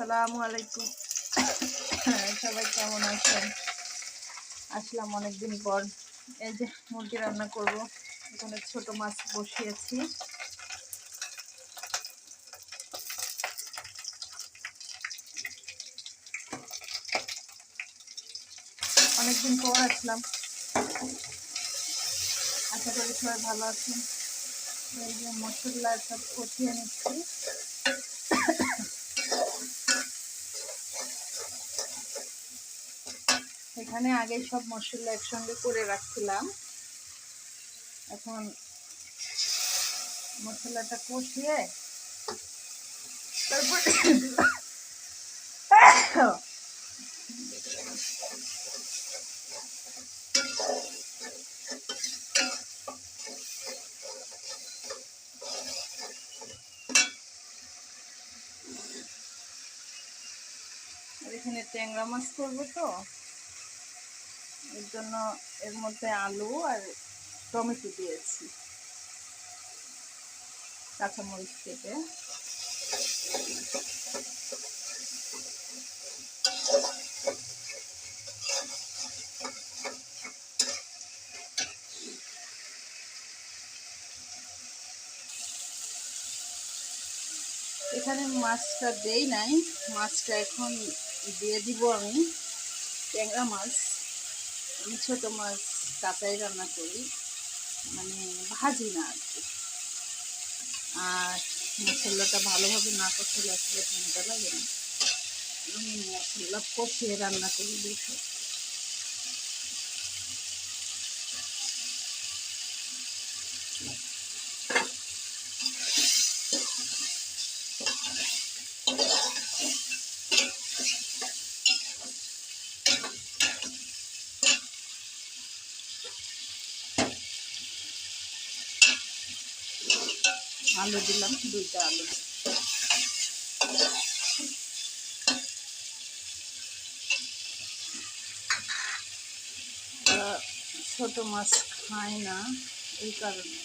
আসসালামু আলাইকুম। সবাই কেমন আছেন? আসলাম অনেকদিন পর। এই যে মুরগি রান্না করব। এখানে ছোট মাছ বসিয়েছি। অনেকদিন পর আসলাম। আশা করি সবাই ভালো আছেন। এই যে মশলা সব কষিয়ে নিচ্ছি। এখানে আগে সব মশলা একসঙ্গে করে রাখছিলাম। এখন মশলাটা কষিয়ে তারপর এখানে ট্যাংরা মাছ করবো তো, এর জন্য এর মধ্যে আলু আর টমেটো দিয়েছি, কাঁচামরিচ কেটে। এখানে মাছটা দেই নাই, মাছটা এখন দিয়ে দিব আমি। ট্যাংরা মাছ, আমি ছোট মাছ কাঁচাই রান্না করি, মানে ভাজি না আর কি। আর মশলাটা ভালোভাবে না কষলে আসলে মজা লাগে না। আমি মশলা কষিয়ে রান্না করি বেশি। আলু দিলাম, 2টা আলু। ছোট মাছ খায় না, এই কারণে